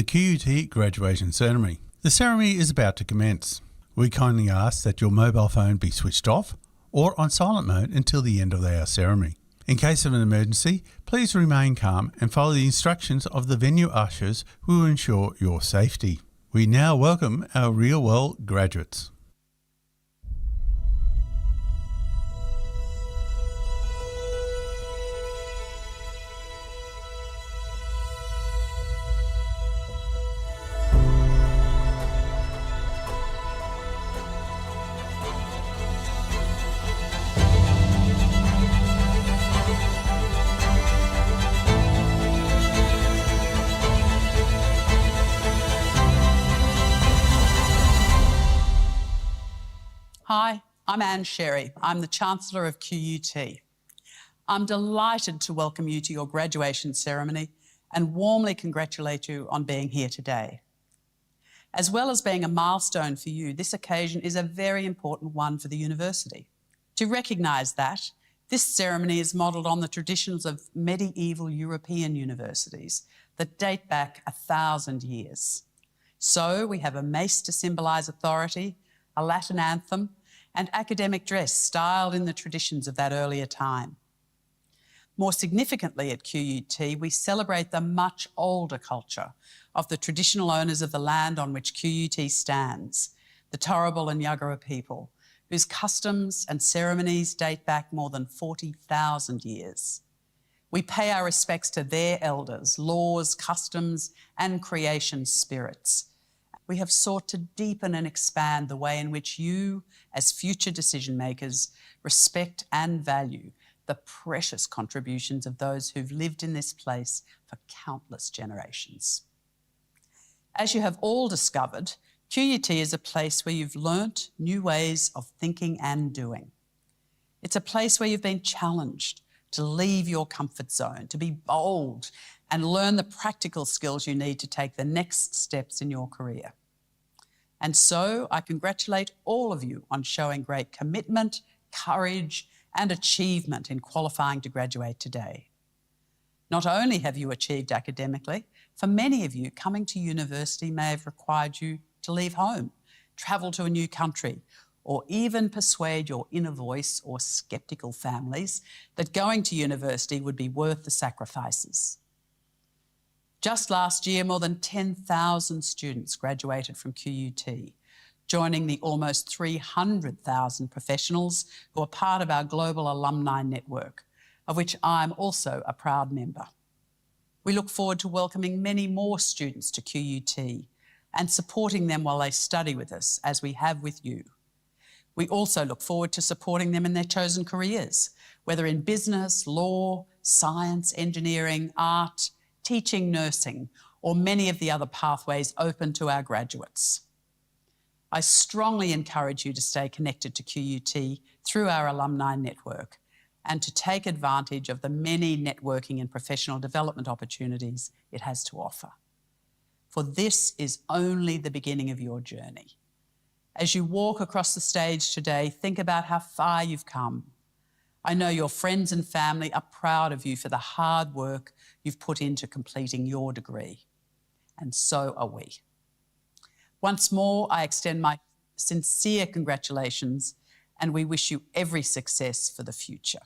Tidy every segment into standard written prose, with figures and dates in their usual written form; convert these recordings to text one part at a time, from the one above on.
the QUT graduation ceremony. The ceremony is about to commence. We kindly ask that your mobile phone be switched off or on silent mode until the end of our ceremony. In case of an emergency, please remain calm and follow the instructions of the venue ushers who will ensure your safety. We now welcome our Real World graduates. Hi, I'm Anne Sherry. I'm the Chancellor of QUT. I'm delighted to welcome you to your graduation ceremony and warmly congratulate you on being here today. As well as being a milestone for you, this occasion is a very important one for the university. To recognise that, this ceremony is modelled on the traditions of medieval European universities that date back 1,000 years. So we have a mace to symbolise authority, a Latin anthem, and academic dress styled in the traditions of that earlier time. More significantly at QUT, we celebrate the much older culture of the traditional owners of the land on which QUT stands, the Turrbal and Yagara people, whose customs and ceremonies date back more than 40,000 years. We pay our respects to their elders, laws, customs, and creation spirits. We have sought to deepen and expand the way in which you, as future decision makers, respect and value the precious contributions of those who've lived in this place for countless generations. As you have all discovered, QUT is a place where you've learnt new ways of thinking and doing. It's a place where you've been challenged to leave your comfort zone, to be bold and learn the practical skills you need to take the next steps in your career. And so I congratulate all of you on showing great commitment, courage, and achievement in qualifying to graduate today. Not only have you achieved academically, for many of you, coming to university may have required you to leave home, travel to a new country, or even persuade your inner voice or sceptical families that going to university would be worth the sacrifices. Just last year, more than 10,000 students graduated from QUT, joining the almost 300,000 professionals who are part of our global alumni network, of which I'm also a proud member. We look forward to welcoming many more students to QUT and supporting them while they study with us, as we have with you. We also look forward to supporting them in their chosen careers, whether in business, law, science, engineering, art, teaching, nursing, or many of the other pathways open to our graduates. I strongly encourage you to stay connected to QUT through our alumni network and to take advantage of the many networking and professional development opportunities it has to offer. For this is only the beginning of your journey. As you walk across the stage today, think about how far you've come. I know your friends and family are proud of you for the hard work you've put into completing your degree, and so are we. Once more, I extend my sincere congratulations, and we wish you every success for the future.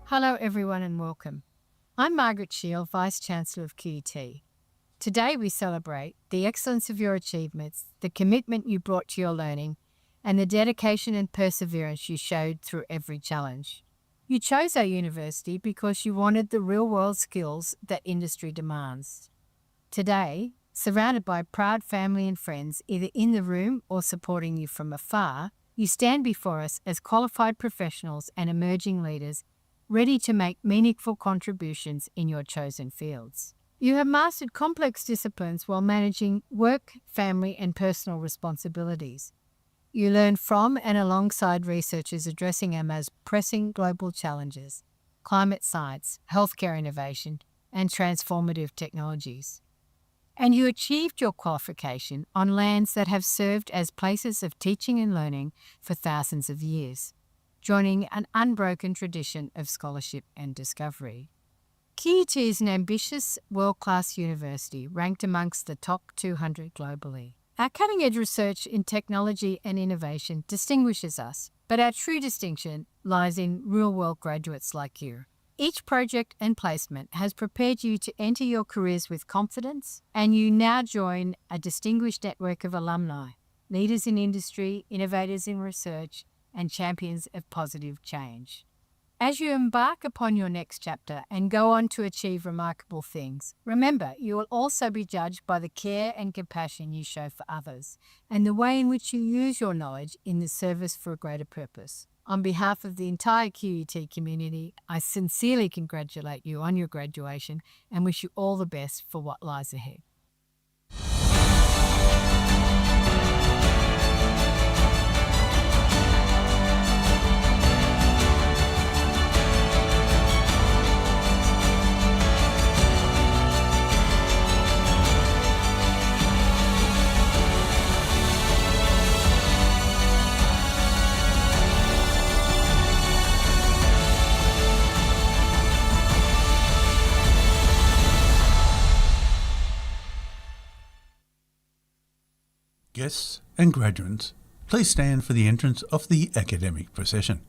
Hello everyone and welcome. I'm Margaret Shield, Vice-Chancellor of QUT. Today we celebrate the excellence of your achievements, the commitment you brought to your learning, and the dedication and perseverance you showed through every challenge. You chose our university because you wanted the real-world skills that industry demands. Today, surrounded by proud family and friends, either in the room or supporting you from afar, you stand before us as qualified professionals and emerging leaders ready to make meaningful contributions in your chosen fields. You have mastered complex disciplines while managing work, family, and personal responsibilities. You learn from and alongside researchers addressing our most pressing global challenges: climate science, healthcare innovation, and transformative technologies. And you achieved your qualification on lands that have served as places of teaching and learning for thousands of years, joining an unbroken tradition of scholarship and discovery. QUT is an ambitious, world-class university ranked amongst the top 200 globally. Our cutting-edge research in technology and innovation distinguishes us, but our true distinction lies in real-world graduates like you. Each project and placement has prepared you to enter your careers with confidence, and you now join a distinguished network of alumni, leaders in industry, innovators in research, and champions of positive change. As you embark upon your next chapter and go on to achieve remarkable things, remember you will also be judged by the care and compassion you show for others and the way in which you use your knowledge in the service for a greater purpose. On behalf of the entire QUT community, I sincerely congratulate you on your graduation and wish you all the best for what lies ahead. Guests and graduates, please stand for the entrance of the academic procession.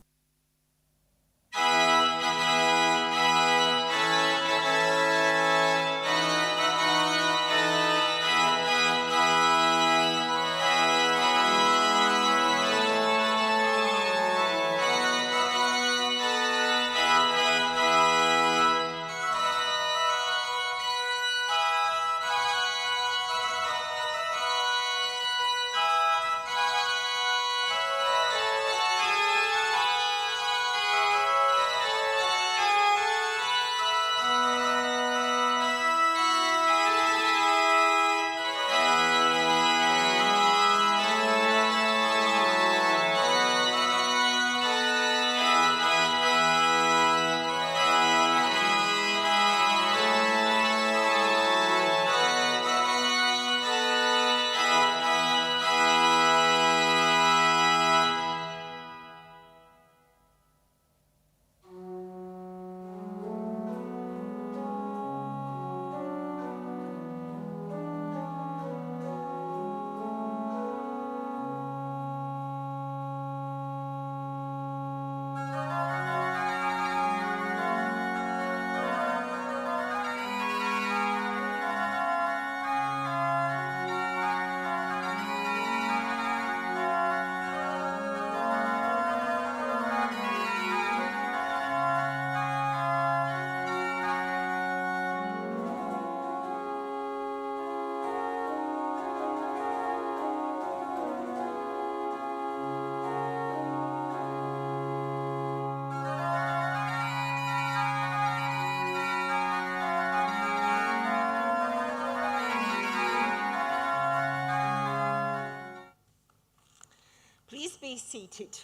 Please be seated.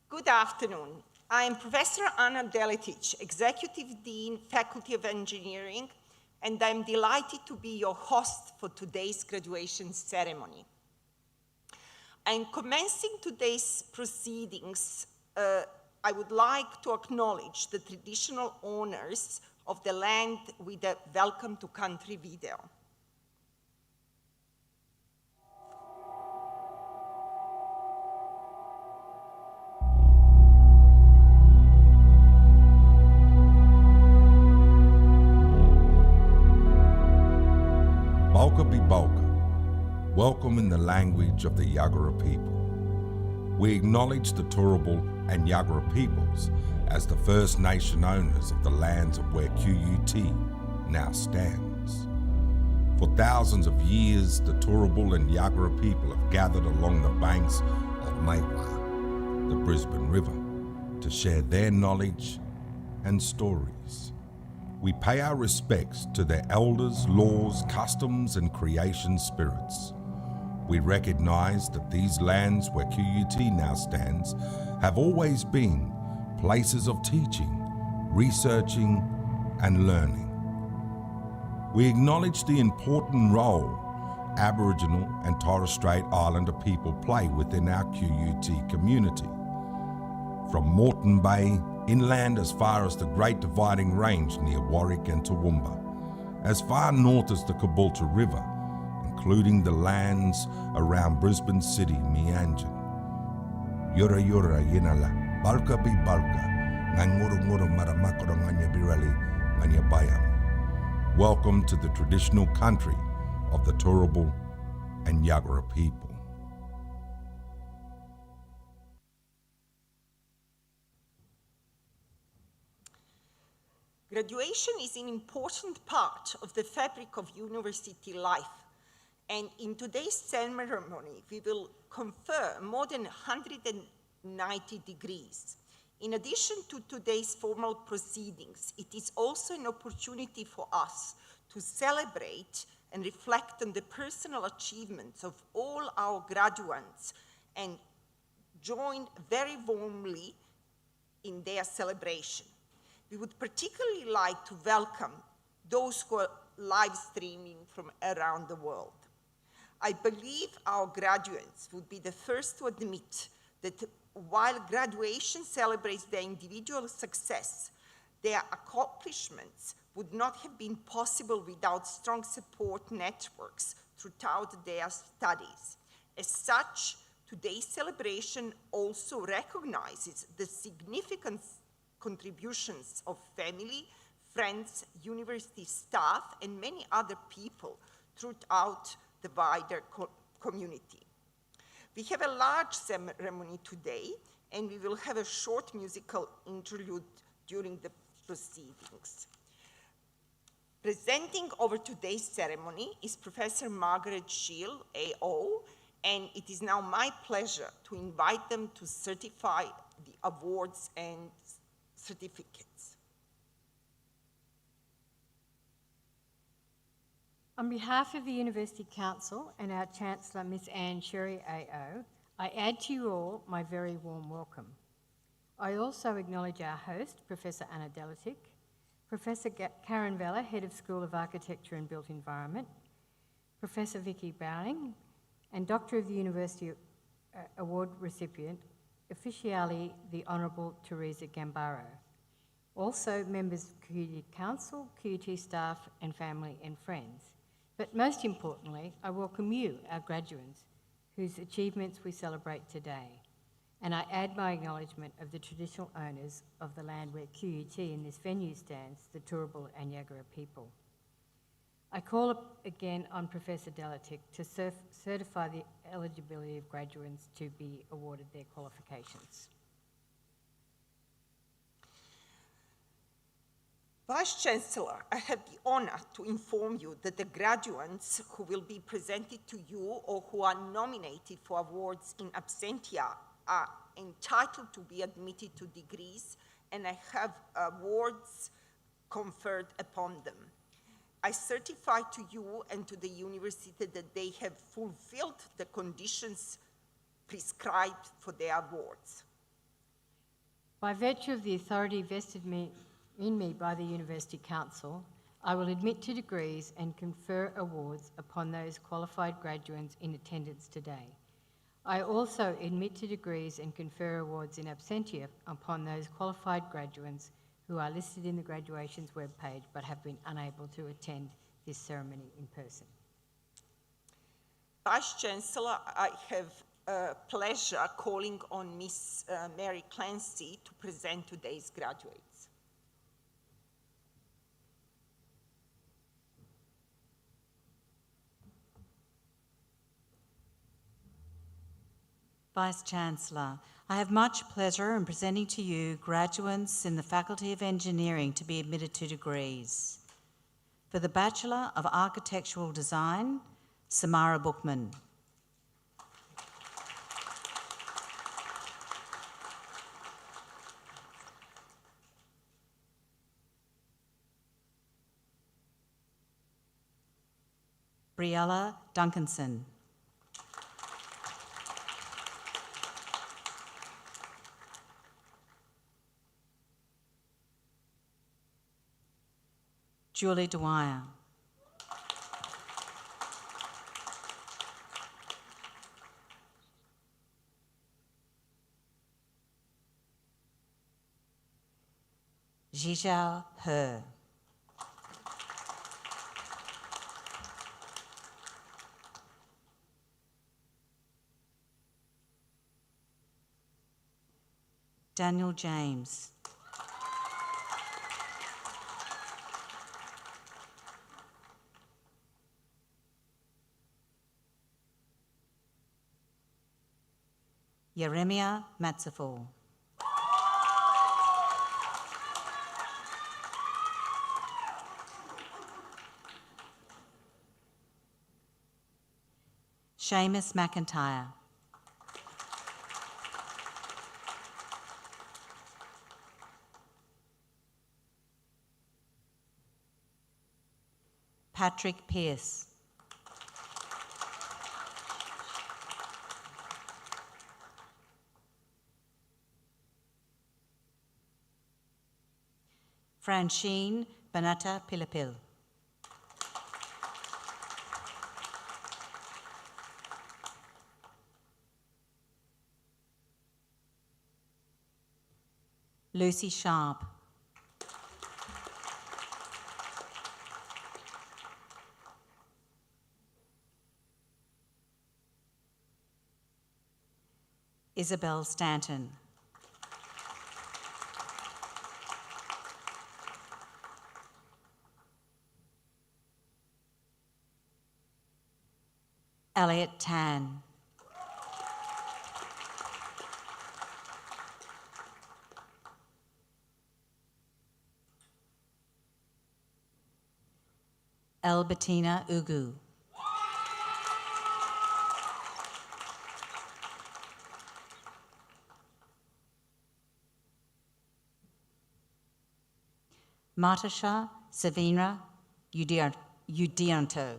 Good afternoon. I am Professor Ana Deletic, Executive Dean, Faculty of Engineering, and I'm delighted to be your host for today's graduation ceremony. I'm commencing today's proceedings. I would like to acknowledge the traditional owners of the land with a Welcome to Country video. Bulka be Bulka, welcome in the language of the Yagara people. We acknowledge the Turrbal and Yagara peoples as the First Nation owners of the lands of where QUT now stands. For thousands of years, the Turrbal and Yagara people have gathered along the banks of Maiwa, the Brisbane River, to share their knowledge and stories. We pay our respects to their elders, laws, customs, and creation spirits. We recognize that these lands where QUT now stands have always been places of teaching, researching, and learning. We acknowledge the important role Aboriginal and Torres Strait Islander people play within our QUT community. From Moreton Bay, inland as far as the Great Dividing Range near Warwick and Toowoomba, as far north as the Caboolture River, including the lands around Brisbane City, Meanjin. Yura yura yinala, balka bi balka, nganguru nguru maramakoro nganya birali, nganya bayam. Welcome to the traditional country of the Turrbal and Yagara people. Graduation is an important part of the fabric of university life, and in today's ceremony we will confer more than 190 degrees. In addition to today's formal proceedings, it is also an opportunity for us to celebrate and reflect on the personal achievements of all our graduates and join very warmly in their celebration. We would particularly like to welcome those who are live streaming from around the world. I believe our graduates would be the first to admit that while graduation celebrates their individual success, their accomplishments would not have been possible without strong support networks throughout their studies. As such, today's celebration also recognizes the significant contributions of family, friends, university staff, and many other people throughout the wider community. We have a large ceremony today, and we will have a short musical interlude during the proceedings. Presenting over today's ceremony is Professor Margaret Shiel, AO, and it is now my pleasure to invite them to certify the awards and certificates. On behalf of the University Council and our Chancellor, Miss Anne Sherry AO, I add to you all my very warm welcome. I also acknowledge our host, Professor Anna Deletic, Professor Karen Vella, Head of School of Architecture and Built Environment, Professor Vicky Browning, and Doctor of the University Award recipient, officially the Honourable Teresa Gambaro. Also members of QUT Council, QUT staff and family and friends. But most importantly, I welcome you, our graduates, whose achievements we celebrate today. And I add my acknowledgement of the traditional owners of the land where QUT in this venue stands, the Turrbal and Yagara people. I call up again on Professor Deletic to certify the eligibility of graduates to be awarded their qualifications. Vice-Chancellor, I have the honor to inform you that the graduates who will be presented to you or who are nominated for awards in absentia are entitled to be admitted to degrees, and I have awards conferred upon them. I certify to you and to the university that they have fulfilled the conditions prescribed for their awards. By virtue of the authority vested in me by the University Council, I will admit to degrees and confer awards upon those qualified graduates in attendance today. I also admit to degrees and confer awards in absentia upon those qualified graduates who are listed in the graduations webpage but have been unable to attend this ceremony in person. Vice-Chancellor, I have pleasure calling on Miss Mary Clancy to present today's graduates. Vice-Chancellor, I have much pleasure in presenting to you graduates in the Faculty of Engineering to be admitted to degrees. For the Bachelor of Architectural Design, Samara Bookman. Briella Duncanson. Julie Dwyer. Zhizhao He. Daniel James. Yeremia Matsaful. Seamus McIntyre. Patrick Pearce. Francine Banata Pilapil. Lucy Sharp. Isabel Stanton. Elliot Tan. Albertina Ugu. Matasha Savina Udianto.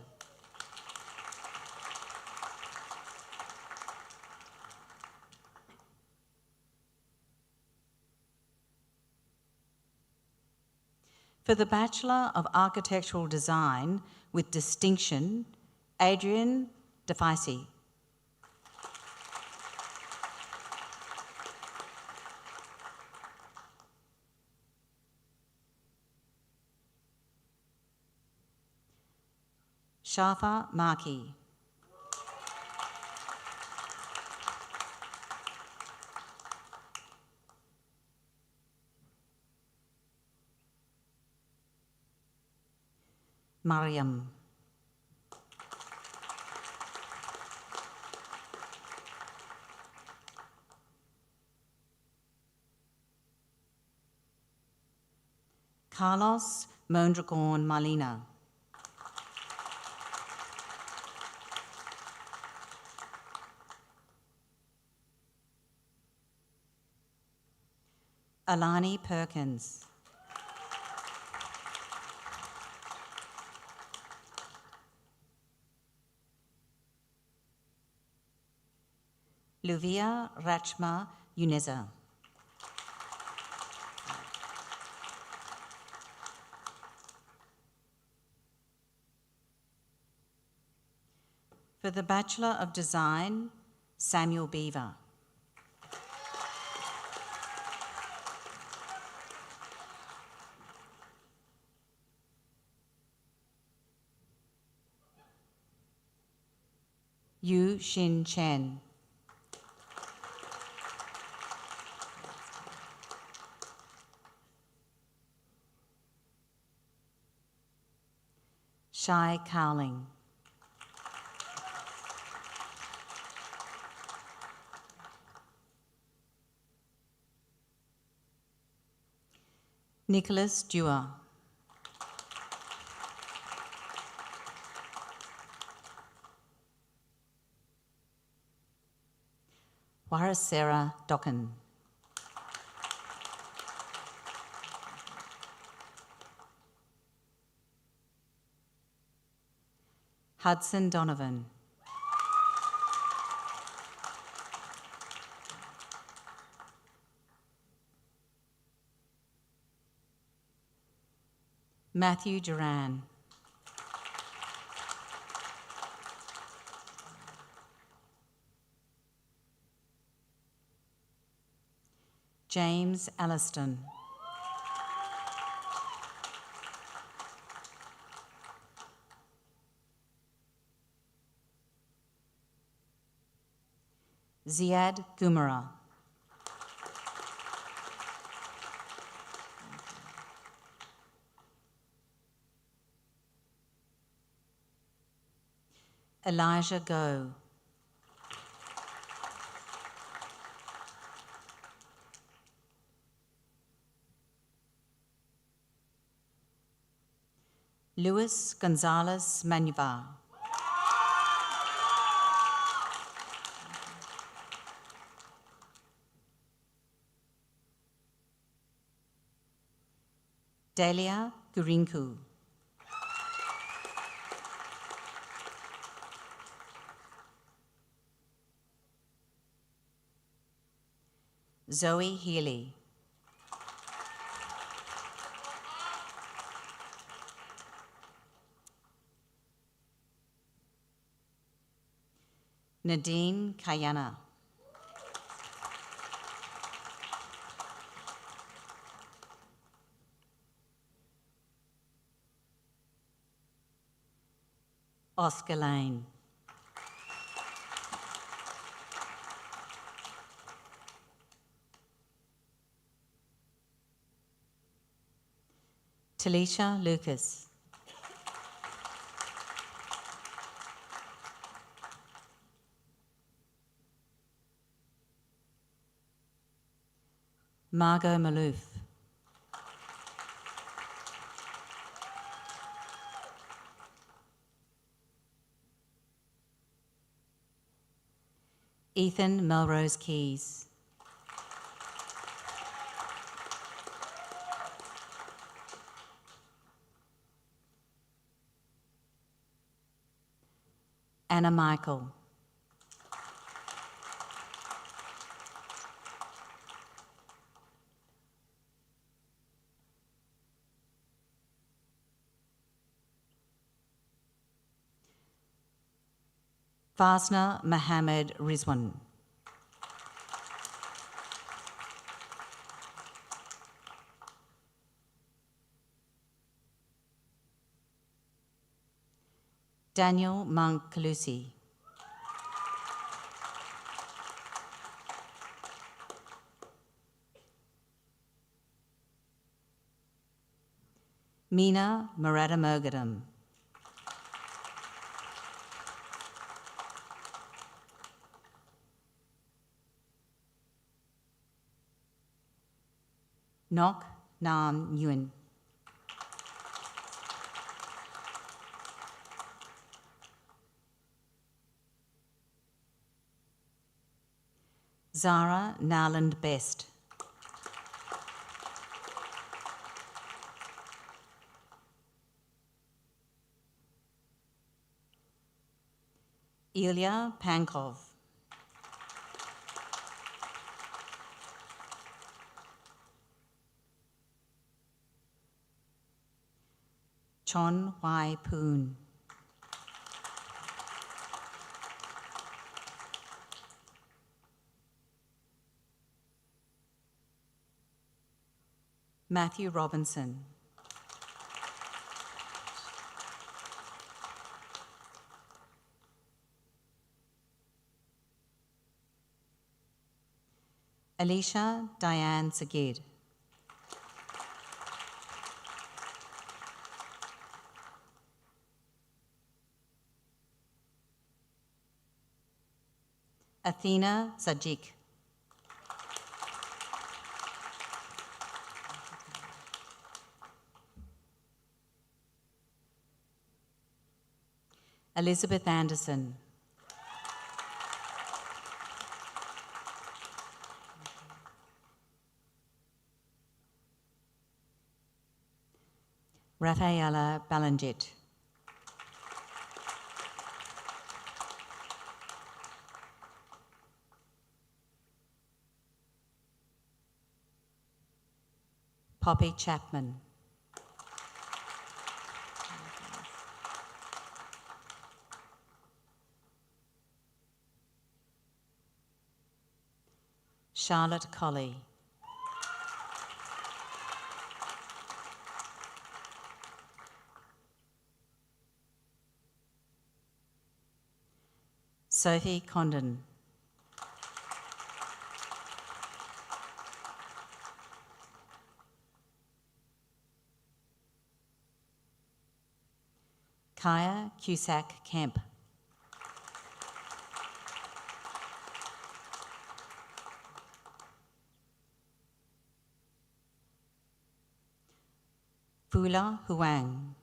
For the Bachelor of Architectural Design with distinction, Adrian DeFicey. Shafa Maki. Mariam. Carlos Mondragon Malina. Alani Perkins. Luvia Rachma Yuneza. For the Bachelor of Design, Samuel Beaver. Yu Xin Chen. Shai Cowling. Nicholas Dewar. Warasera Dokken. Hudson Donovan. Matthew Duran. James Alliston. Ziad Gumara. Elijah Go. Luis Gonzalez Manuva. Delia Gurinku. Zoe Healy. Nadine Kayana. Oscar Lane. Talisha Lucas. Margot Malouf. Ethan Melrose Keys. Anna Michael. Fasna Mohammed Rizwan. Daniel Monk Kalusi. Mina Muradamogadam. Nok Nam Nguyen. Zara Nowland Best. Ilya Pankov. Chon Wai Poon. Matthew Robinson. Alicia Diane Sagid. Athena Sajik. Elizabeth Anderson. Rafaela Balangit. Poppy Chapman. Charlotte Colley. Sophie Condon. Kaya Cusack Kemp. Fula Huang.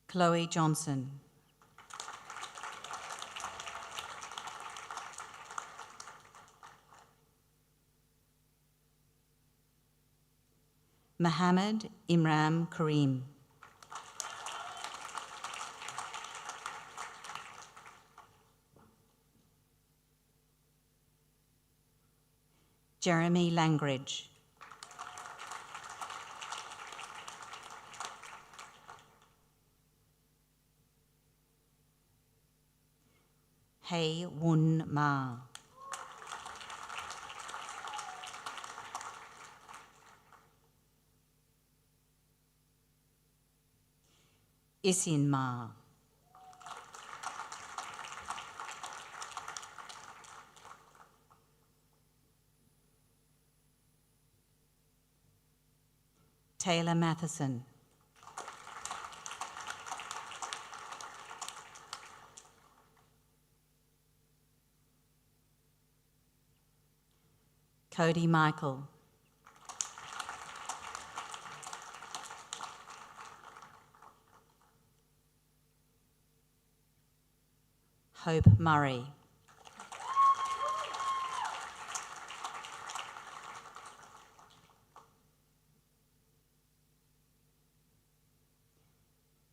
Chloe Johnson. Mohammed Imran Karim. Jeremy Langridge. Hei Wun Ma. Isin Ma. Taylor Matheson. Cody Michael. Hope Murray.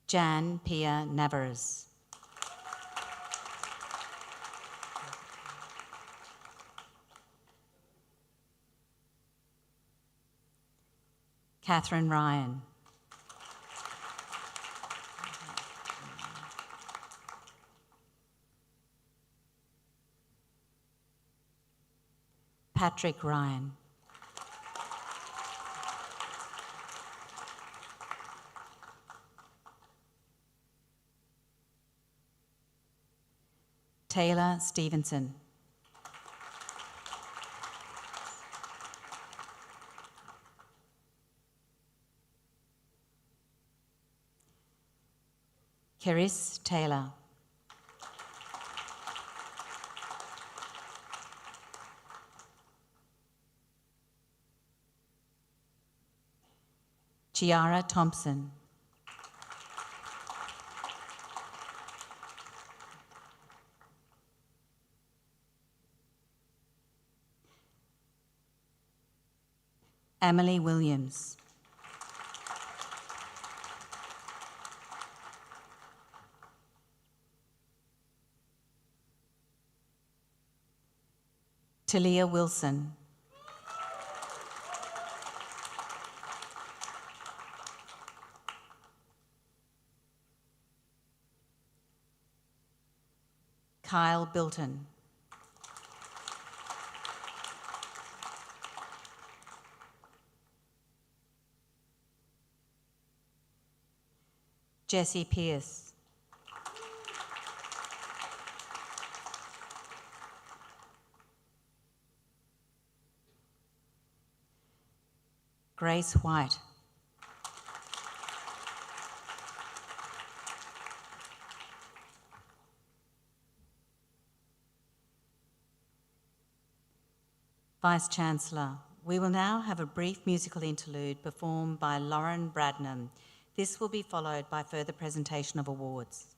Jan Pia Navars. Catherine Ryan. Patrick Ryan. Taylor Stevenson. Keris Taylor. Chiara Thompson. Emily Williams. Talia Wilson. Kyle Bilton. Jessie Pierce. Grace White. Vice-Chancellor, we will now have a brief musical interlude performed by Lauren Bradnam. This will be followed by further presentation of awards.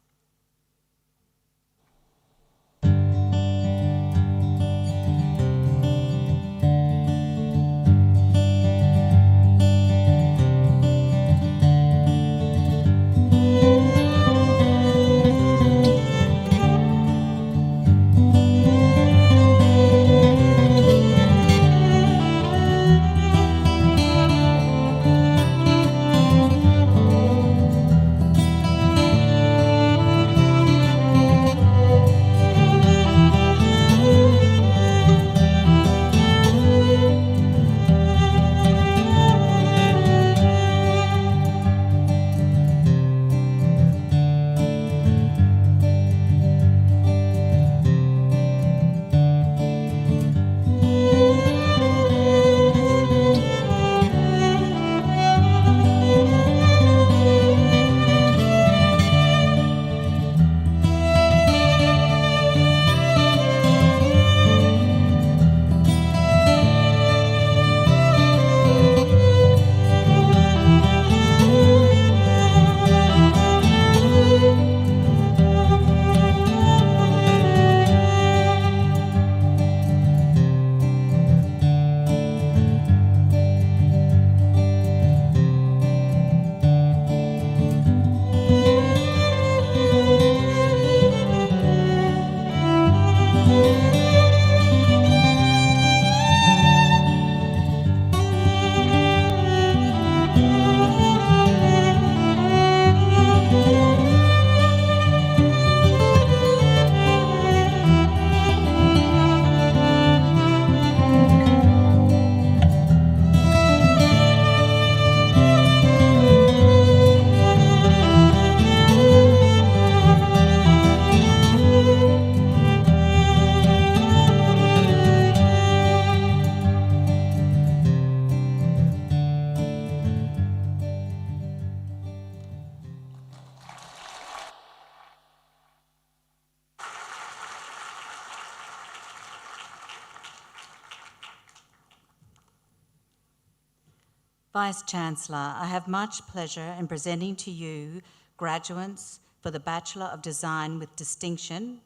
Vice-Chancellor, I have much pleasure in presenting to you graduates for the Bachelor of Design with Distinction,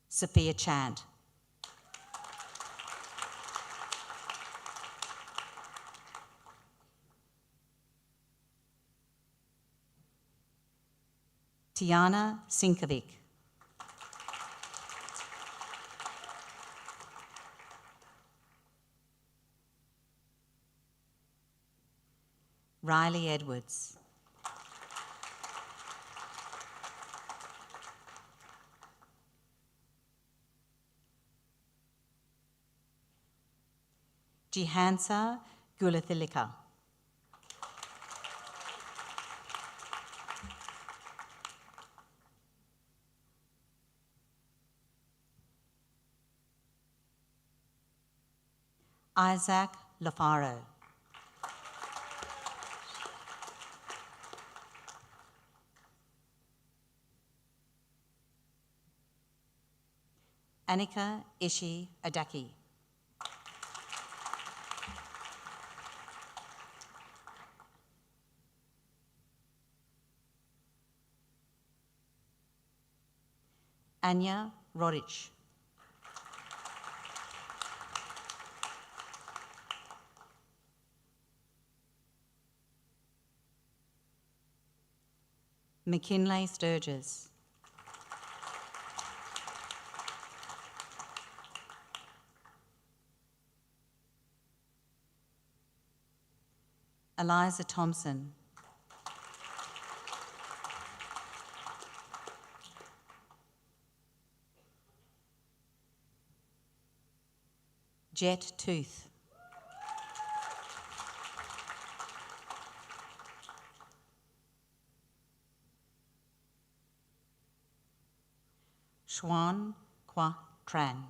Sophia Chand. Tiana Sinkovic. Riley Edwards. Jihansa Gulathilika. Isaac Lafaro. Annika Ishi Adaki. Anya Rodic. McKinley Sturgis. Eliza Thompson. Jet Tooth. Xuan Qua Tran.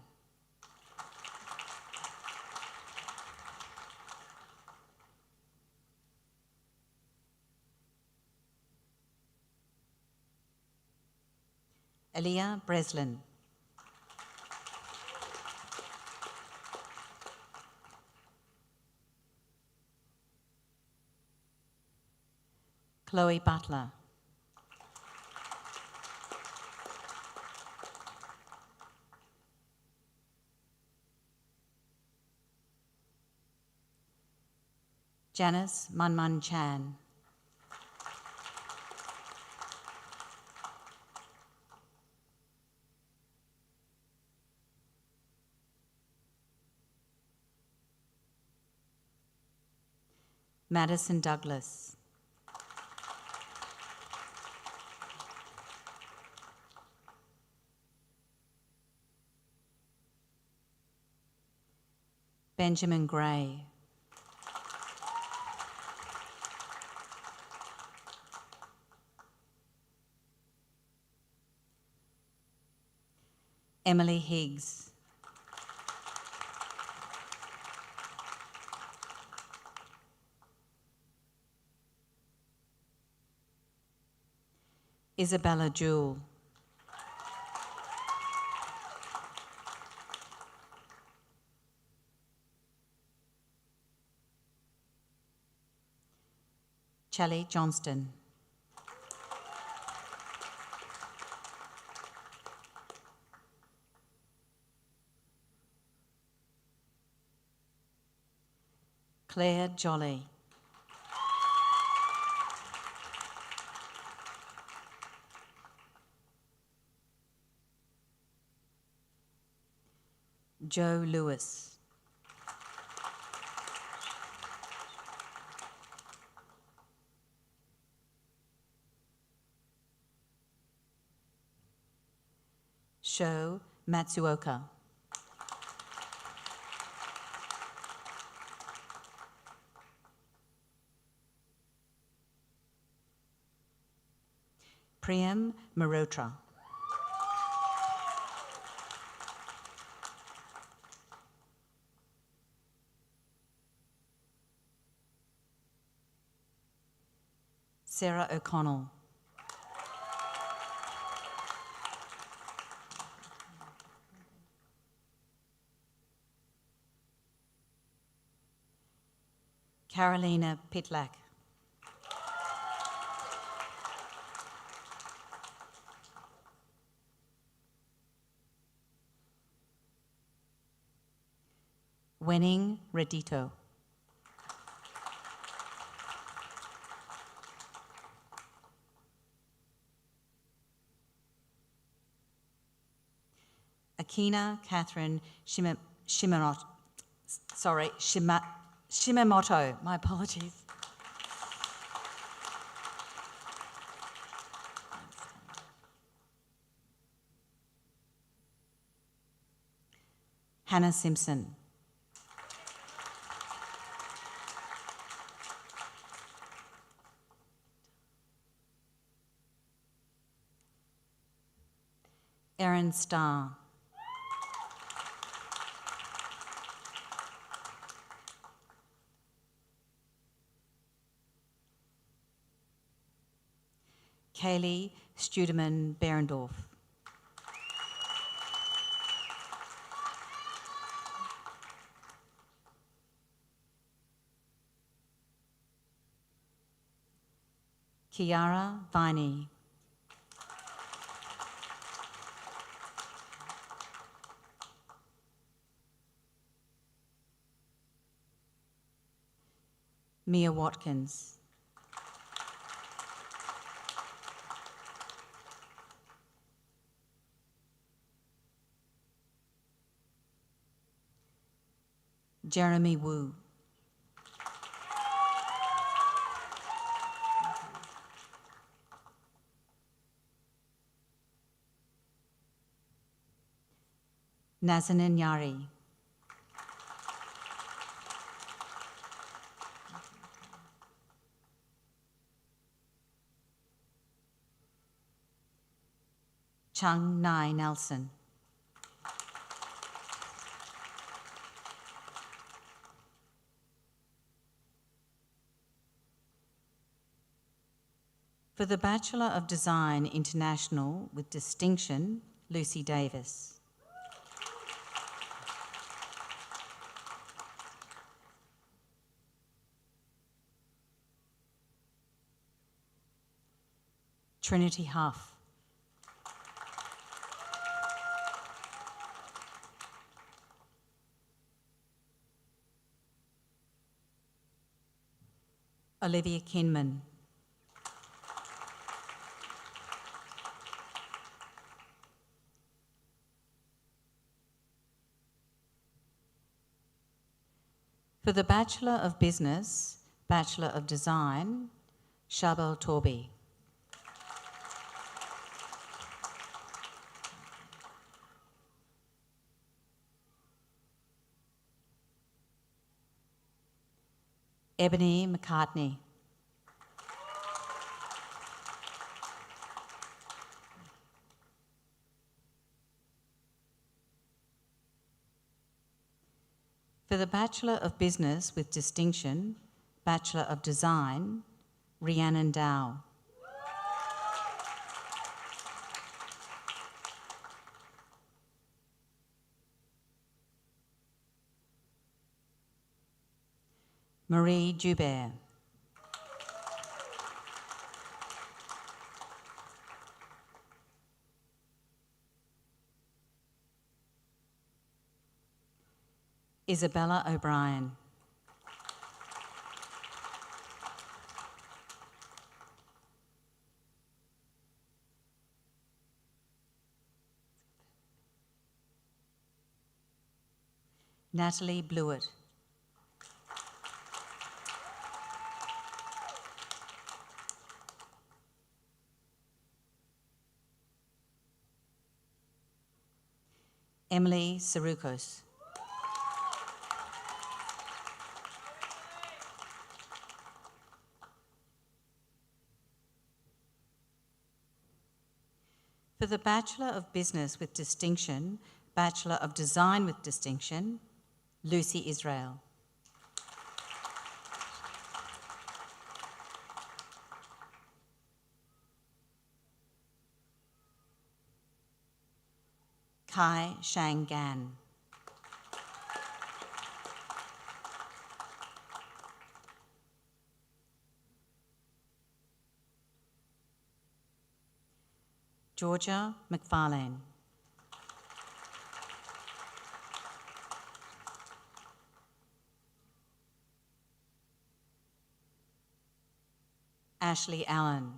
Aliyah Breslin. Chloe Butler. Janice Manman Chan. Madison Douglas. Benjamin Gray. Emily Higgs. Isabella Jewell. Charlie Johnston. Claire Jolly. Joe Lewis. Sho Matsuoka. Priyam Marotra. Sarah O'Connell. Carolina Pitlak. Wenning Redito. Akina Catherine Shimamoto. My apologies. Hannah Simpson. Erin Starr. Kaylee Studeman Berendorf. Kiara Viney. Mia Watkins. Jeremy Wu. Nazanin Yari. Chung Nai Nelson. For the Bachelor of Design International with distinction, Lucy Davis. Trinity Huff. Olivia Kinman. For the Bachelor of Business, Bachelor of Design, Chabel Torby. Ebony McCartney. For the Bachelor of Business with distinction, Bachelor of Design, Rhiannon Dow. Marie Joubert. Isabella O'Brien. Natalie Blewett. Emily Sarukos. For the Bachelor of Business with Distinction, Bachelor of Design with Distinction, Lucy Israel. Kai Shang Gan. Georgia McFarlane. Ashley Allen.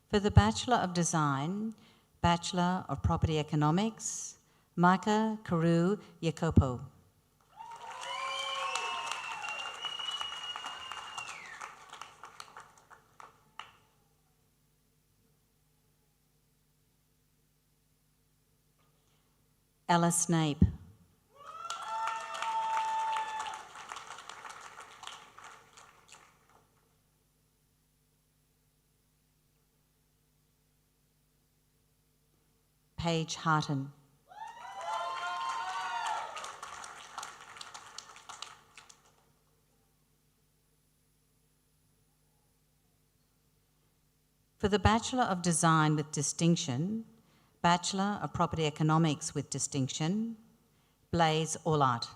For the Bachelor of Design, Bachelor of Property Economics, Micah Karu Yakopo. Ella Snape. Paige Harton. For the Bachelor of Design with Distinction, Bachelor of Property Economics with Distinction, Blaise Orlart.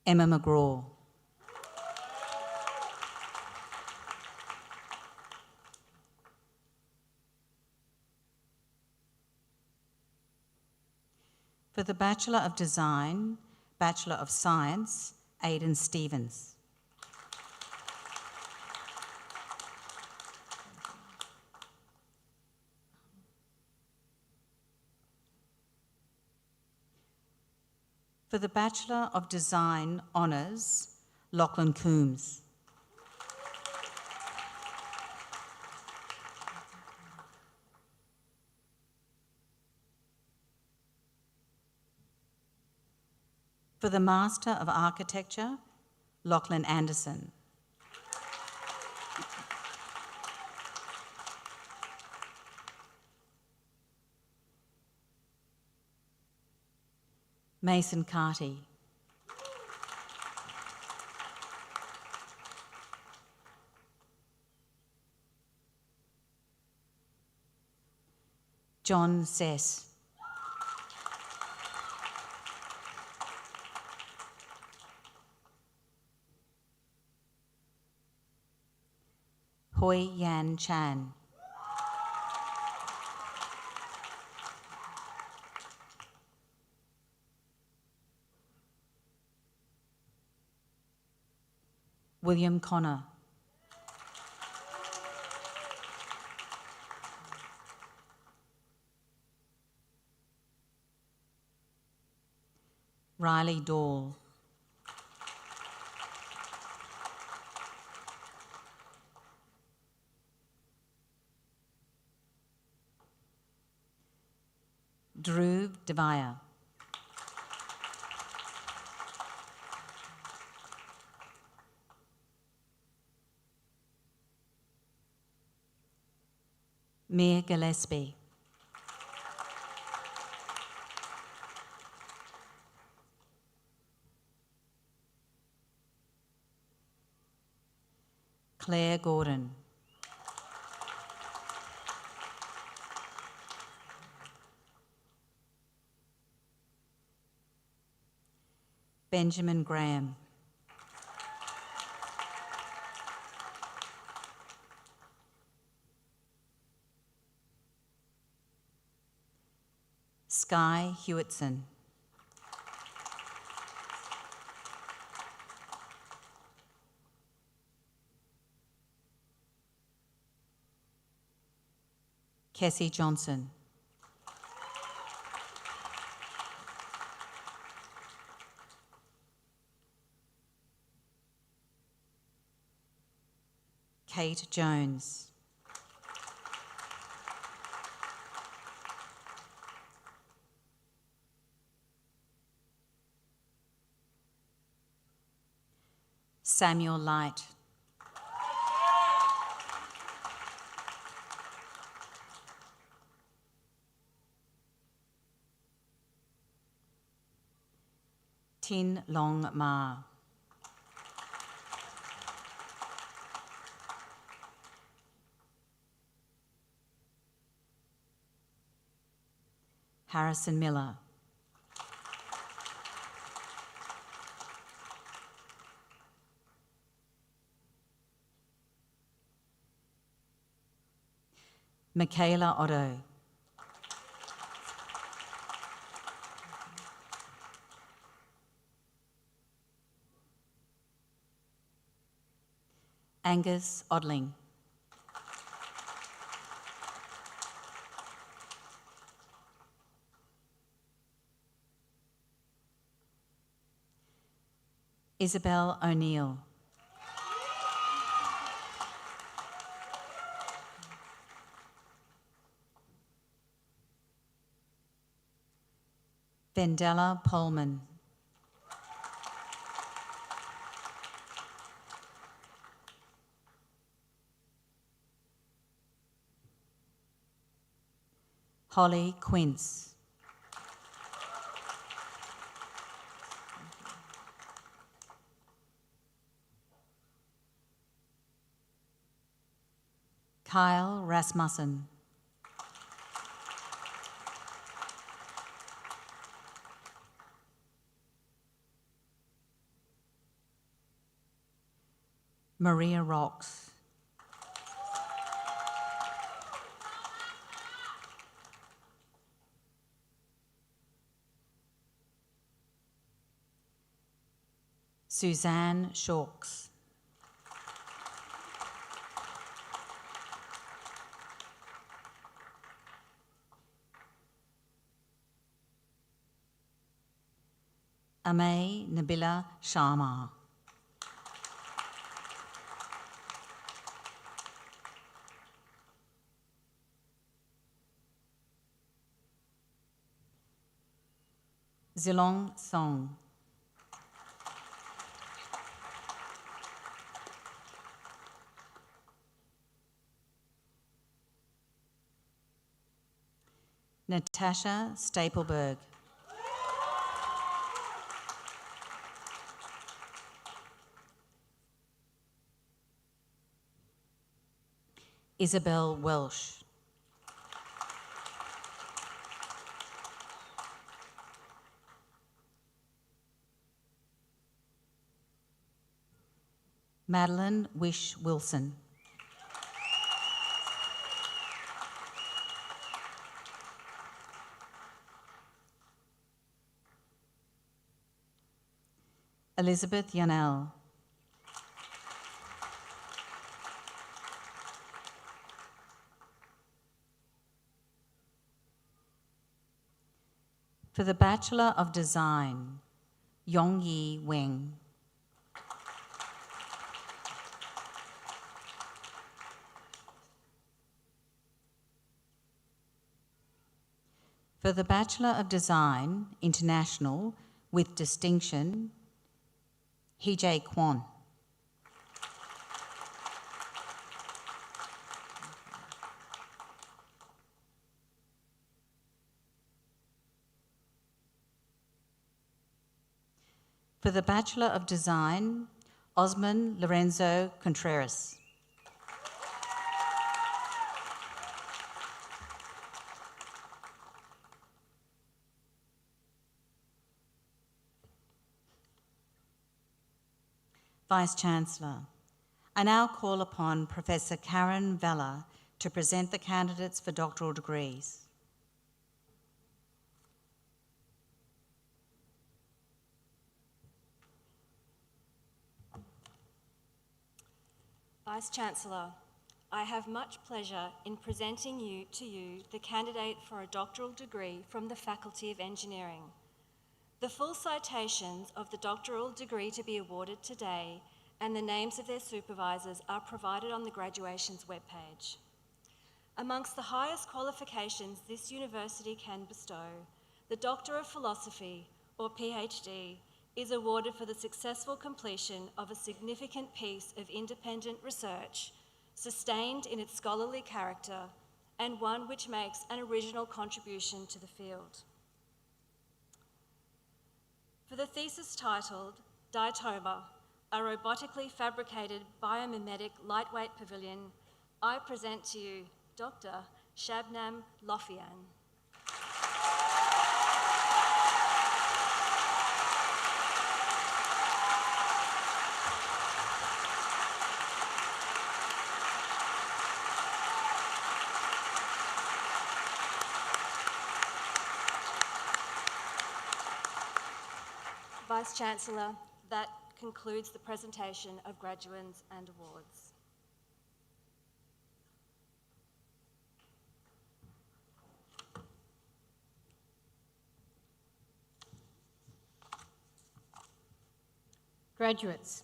Emma McGraw. For the Bachelor of Design, Bachelor of Science, Aidan Stevens. For the Bachelor of Design Honours, Lachlan Coombs. For the Master of Architecture, Lachlan Anderson. Mason Carty. John Sess. Hoi Yan Chan. William Connor. Riley Dahl. Drew Devaya. Mia Gillespie. Claire Gordon. Benjamin Graham. Sky Hewitson. Kessie Johnson. Kate Jones. Samuel Light. Tin Long Ma. Harrison Miller. Michaela Otto. Angus Odling. Isabel O'Neill. Vendella Polman. Holly Quince. Kyle Rasmussen. Maria Rocks. Suzanne Shawkes. Amay Nabila Sharma. Zilong Song. Natasha Stapleberg. Isabel Welsh. Madeline Wish Wilson. Elizabeth Yanel. For the Bachelor of Design, Yongyi Weng. For the Bachelor of Design, International, with distinction, Hee-Jae Kwon. For the Bachelor of Design, Osman Lorenzo Contreras. Vice-Chancellor, I now call upon Professor Karen Vella to present the candidates for doctoral degrees. Vice-Chancellor, I have much pleasure in presenting to you the candidate for a doctoral degree from the Faculty of Engineering. The full citations of the doctoral degree to be awarded today and the names of their supervisors are provided on the graduation's webpage. Amongst the highest qualifications this university can bestow, the Doctor of Philosophy, or PhD, is awarded for the successful completion of a significant piece of independent research, sustained in its scholarly character, and one which makes an original contribution to the field. For the thesis titled Diatoma, a robotically fabricated biomimetic lightweight pavilion, I present to you Dr. Shabnam Lofian. Vice-Chancellor, that concludes the presentation of graduates and awards. Graduates,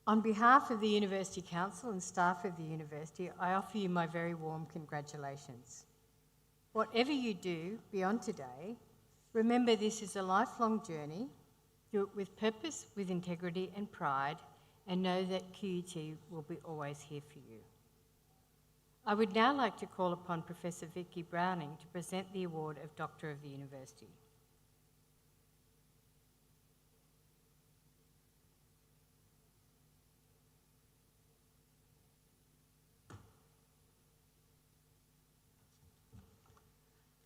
on behalf of the University Council and staff of the University, I offer you my very warm congratulations. Whatever you do beyond today, remember this is a lifelong journey. Do it with purpose, with integrity and pride, and know that QUT will be always here for you. I would now like to call upon Professor Vicky Browning to present the award of Doctor of the University.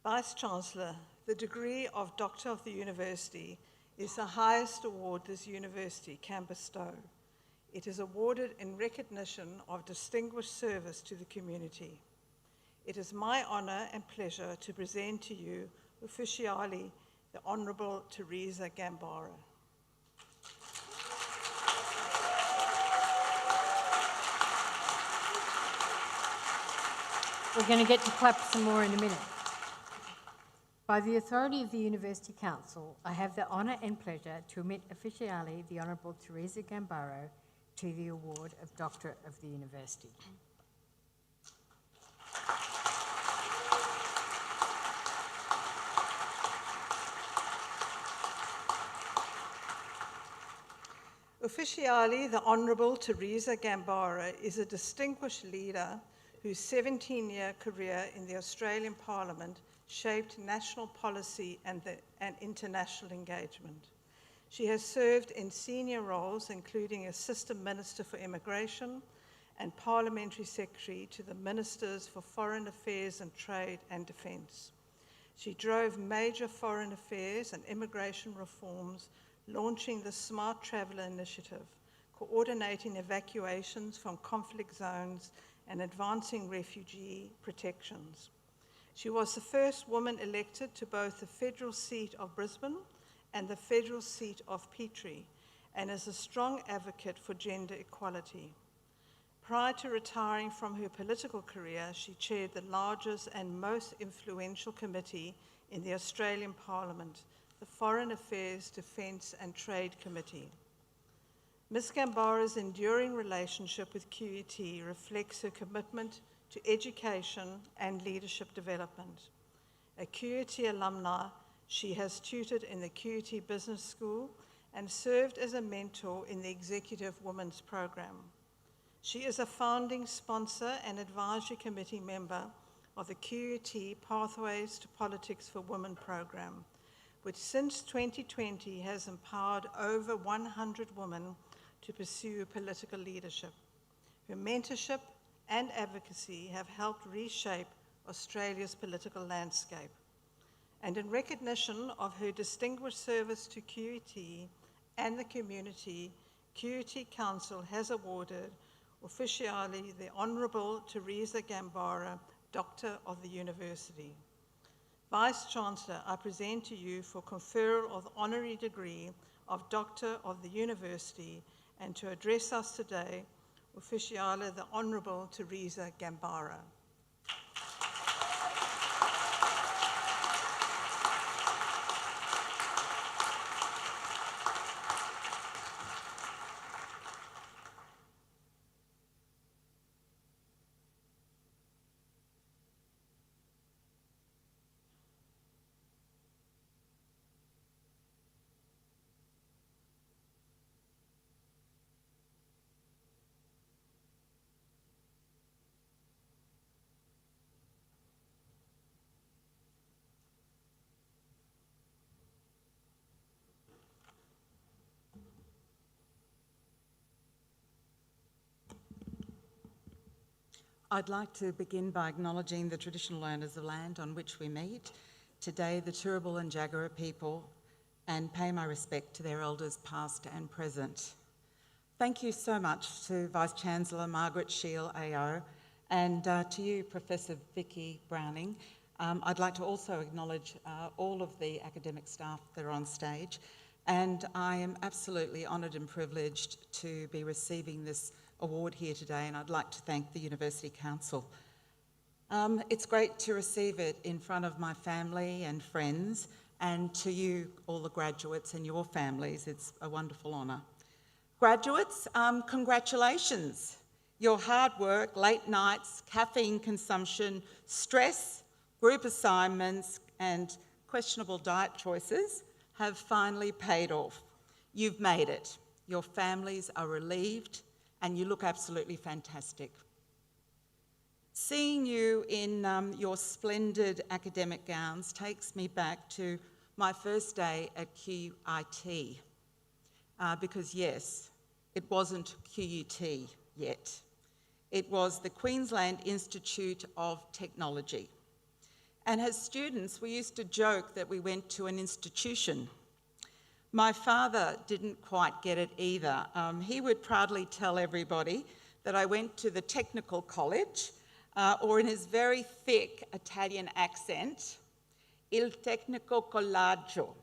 Vice-Chancellor, the degree of Doctor of the University is the highest award this university can bestow. It is awarded in recognition of distinguished service to the community. It is my honour and pleasure to present to you officially the Honourable Teresa Gambara. We're going to get to clap some more in a minute. By the authority of the University Council, I have the honour and pleasure to admit officially the Honourable Teresa Gambaro to the award of Doctor of the University. Officially, the Honourable Teresa Gambara is a distinguished leader whose 17-year career in the Australian Parliament shaped national policy and international engagement. She has served in senior roles, including Assistant Minister for Immigration and Parliamentary Secretary to the Ministers for Foreign Affairs and Trade and Defence. She drove major foreign affairs and immigration reforms, launching the Smart Traveller Initiative, coordinating evacuations from conflict zones and advancing refugee protections. She was the first woman elected to both the federal seat of Brisbane and the federal seat of Petrie, and is a strong advocate for gender equality. Prior to retiring from her political career, she chaired the largest and most influential committee in the Australian Parliament, the Foreign Affairs, Defence and Trade Committee. Ms. Gambara's enduring relationship with QUT reflects her commitment to education and leadership development. A QUT alumna, she has tutored in the QUT Business School and served as a mentor in the Executive Women's Program. She is a founding sponsor and advisory committee member of the QUT Pathways to Politics for Women program, which since 2020 has empowered over 100 women to pursue political leadership. Her mentorship and advocacy have helped reshape Australia's political landscape. And in recognition of her distinguished service to QUT and the community, QUT Council has awarded officially the Honourable Teresa Gambara, Doctor of the University. Vice-Chancellor, I present to you for conferral of the honorary degree of Doctor of the University, and to address us today Ufficiale the Honourable Teresa Gambara. I'd like to begin by acknowledging the traditional owners of land on which we meet, today the Turrbal and Jagera people, and pay my respect to their elders past and present. Thank you so much to Vice-Chancellor Margaret Shiel AO and to you, Professor Vicky Browning. I'd like to also acknowledge all of the academic staff that are on stage, and I am absolutely honoured and privileged to be receiving this award here today, and I'd like to thank the University Council. It's great to receive it in front of my family and friends, and to you, all the graduates and your families. It's a wonderful honour. Graduates, congratulations. Your hard work, late nights, caffeine consumption, stress, group assignments, and questionable diet choices have finally paid off. You've made it. Your families are relieved, and you look absolutely fantastic. Seeing you in your splendid academic gowns takes me back to my first day at QIT, because yes, it wasn't QUT yet. It was the Queensland Institute of Technology. And as students, we used to joke that we went to an institution. My father didn't quite get it either. He would proudly tell everybody that I went to the technical college, or in his very thick Italian accent, Il Tecnico Collegio,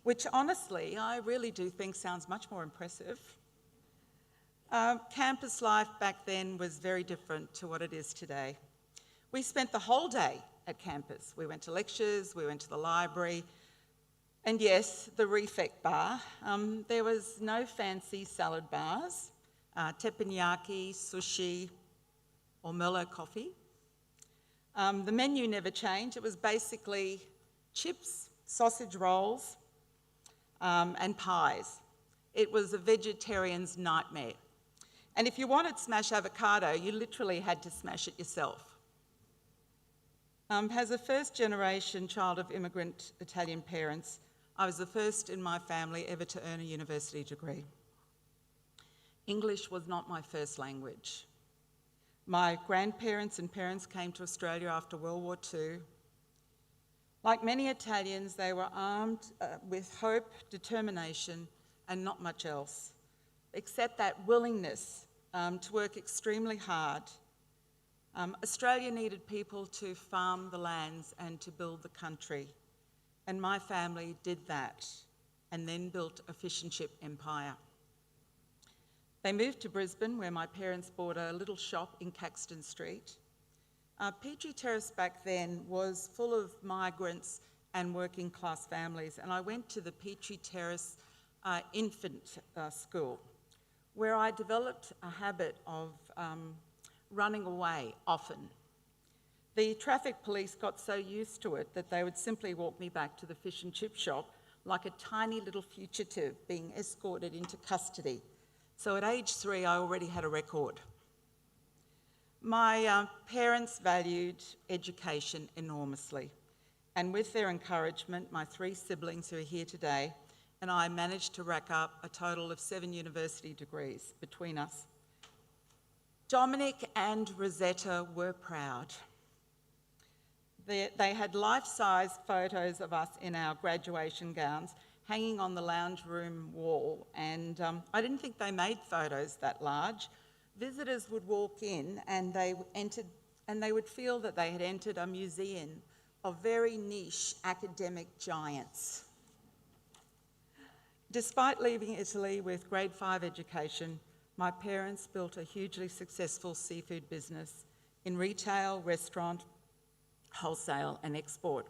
which honestly, I really do think sounds much more impressive. Campus life back then was very different to what it is today. We spent the whole day at campus. We went to lectures, we went to the library, and yes, the refect bar. There was no fancy salad bars, teppanyaki, sushi, or Merlot coffee. The menu never changed. It was basically chips, sausage rolls, and pies. It was a vegetarian's nightmare. And if you wanted smashed avocado, you literally had to smash it yourself. As a first-generation child of immigrant Italian parents, I was the first in my family ever to earn a university degree. English was not my first language. My grandparents and parents came to Australia after World War II. Like many Italians, they were armed with hope, determination, and not much else, except that willingness to work extremely hard. Australia needed people to farm the lands and to build the country. And my family did that and then built a fish and chip empire. They moved to Brisbane, where my parents bought a little shop in Caxton Street. Petrie Terrace back then was full of migrants and working class families, and I went to the Petrie Terrace infant school, where I developed a habit of running away often. The traffic police got so used to it that they would simply walk me back to the fish and chip shop like a tiny little fugitive being escorted into custody. So at age 3, I already had a record. My parents valued education enormously, and with their encouragement, my 3 siblings who are here today and I managed to rack up a total of 7 university degrees between us. Dominic and Rosetta were proud. They had life-size photos of us in our graduation gowns hanging on the lounge room wall, and I didn't think they made photos that large. Visitors would walk in and they would feel that they had entered a museum of very niche academic giants. Despite leaving Italy with grade 5 education, my parents built a hugely successful seafood business in retail, restaurant, wholesale and export.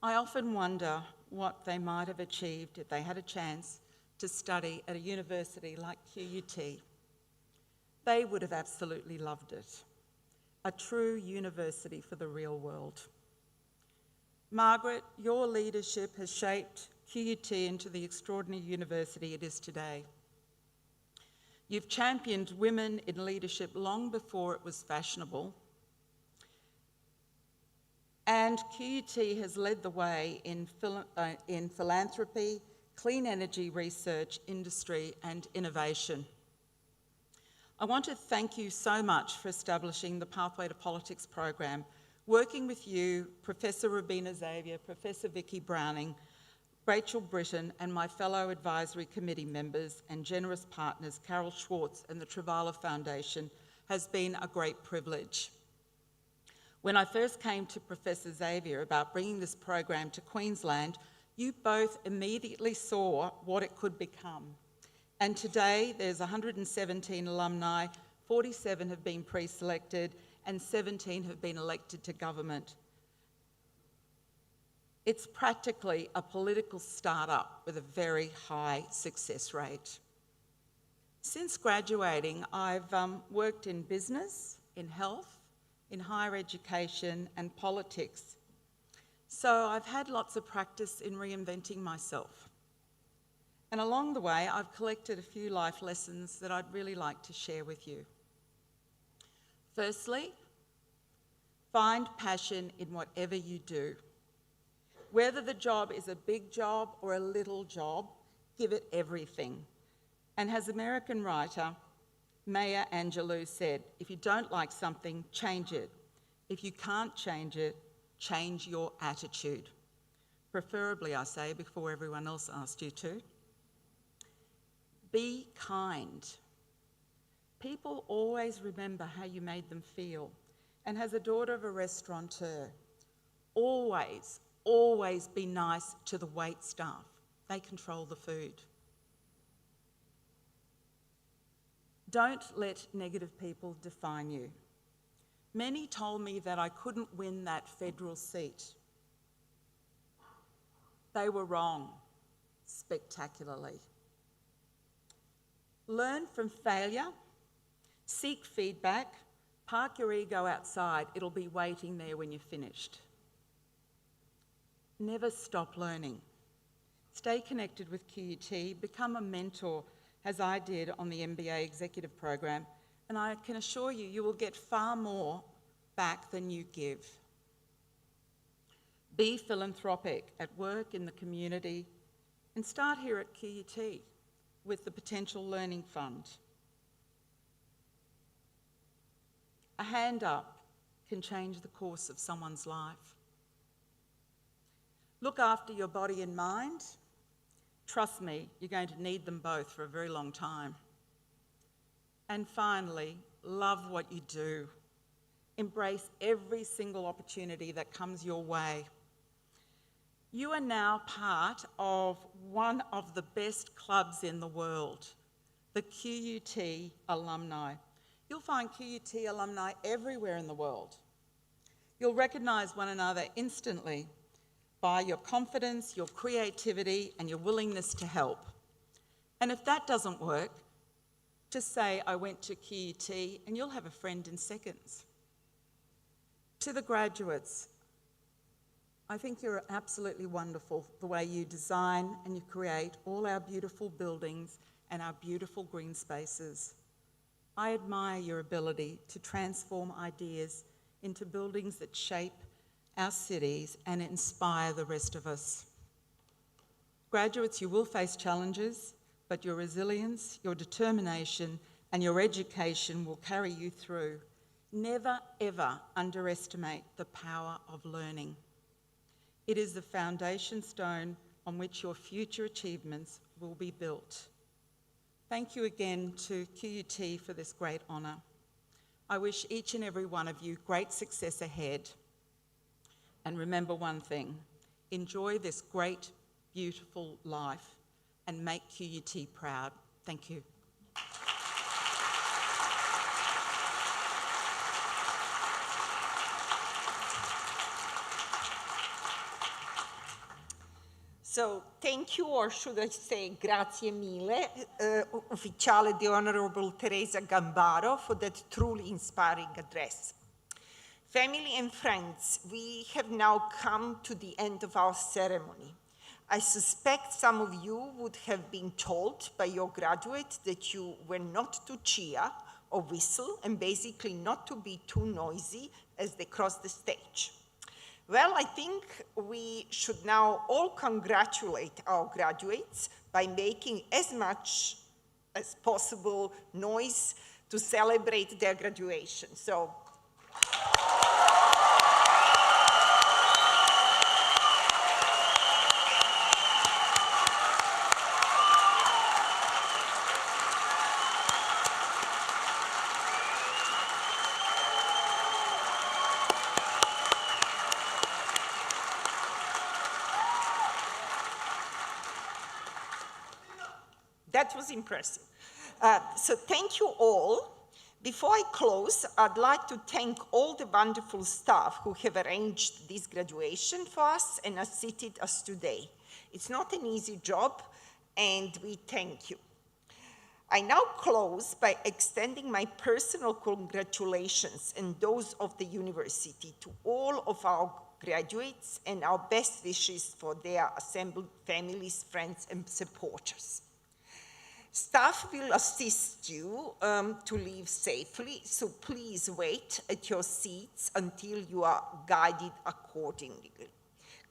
I often wonder what they might have achieved if they had a chance to study at a university like QUT. They would have absolutely loved it. A true university for the real world. Margaret, your leadership has shaped QUT into the extraordinary university it is today. You've championed women in leadership long before it was fashionable. And QUT has led the way in philanthropy, clean energy research, industry and innovation. I want to thank you so much for establishing the Pathway to Politics program, working with you, Professor Robina Xavier, Professor Vicky Browning, Rachel Britton and my fellow advisory committee members and generous partners, Carol Schwartz and the Travala Foundation, has been a great privilege. When I first came to Professor Xavier about bringing this program to Queensland, you both immediately saw what it could become. And today there's 117 alumni, 47 have been pre-selected and 17 have been elected to government. It's practically a political startup with a very high success rate. Since graduating, I've worked in business, in health, in higher education and politics. So I've had lots of practice in reinventing myself. And along the way, I've collected a few life lessons that I'd really like to share with you. Firstly, find passion in whatever you do. Whether the job is a big job or a little job, give it everything. And as American writer Maya Angelou said, if you don't like something, change it. If you can't change it, change your attitude. Preferably, I say, before everyone else asked you to. Be kind. People always remember how you made them feel. And as a daughter of a restaurateur, always be nice to the wait staff. They control the food. Don't let negative people define you. Many told me that I couldn't win that federal seat. They were wrong, spectacularly. Learn from failure, seek feedback, park your ego outside. It'll be waiting there when you're finished. Never stop learning. Stay connected with QUT, become a mentor, as I did on the MBA executive program, and I can assure you, you will get far more back than you give. Be philanthropic at work, in the community, and start here at QUT with the Potential Learning Fund. A hand up can change the course of someone's life. Look after your body and mind. Trust me, you're going to need them both for a very long time. And finally, love what you do. Embrace every single opportunity that comes your way. You are now part of one of the best clubs in the world, the QUT alumni. You'll find QUT alumni everywhere in the world. You'll recognise one another instantly by your confidence, your creativity, and your willingness to help. And if that doesn't work, just say, I went to QUT, and you'll have a friend in seconds. To the graduates, I think you're absolutely wonderful, the way you design and you create all our beautiful buildings and our beautiful green spaces. I admire your ability to transform ideas into buildings that shape our cities and inspire the rest of us. Graduates, you will face challenges, but your resilience, your determination, and your education will carry you through. Never, ever underestimate the power of learning. It is the foundation stone on which your future achievements will be built. Thank you again to QUT for this great honour. I wish each and every one of you great success ahead. And remember one thing, enjoy this great, beautiful life and make QUT proud. Thank you. So thank you, or should I say grazie mille, Ufficiale the Honorable Teresa Gambaro, for that truly inspiring address. Family and friends, we have now come to the end of our ceremony. I suspect some of you would have been told by your graduate that you were not to cheer or whistle and basically not to be too noisy as they cross the stage. Well, I think we should now all congratulate our graduates by making as much as possible noise to celebrate their graduation. So, that was impressive. So thank you all. Before I close, I'd like to thank all the wonderful staff who have arranged this graduation for us and assisted us today. It's not an easy job, and we thank you. I now close by extending my personal congratulations and those of the university to all of our graduates and our best wishes for their assembled families, friends, and supporters. Staff will assist you to leave safely, so please wait at your seats until you are guided accordingly.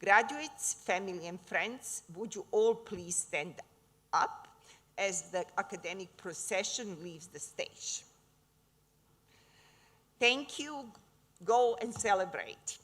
Graduates, family, and friends, would you all please stand up as the academic procession leaves the stage. Thank you. Go and celebrate.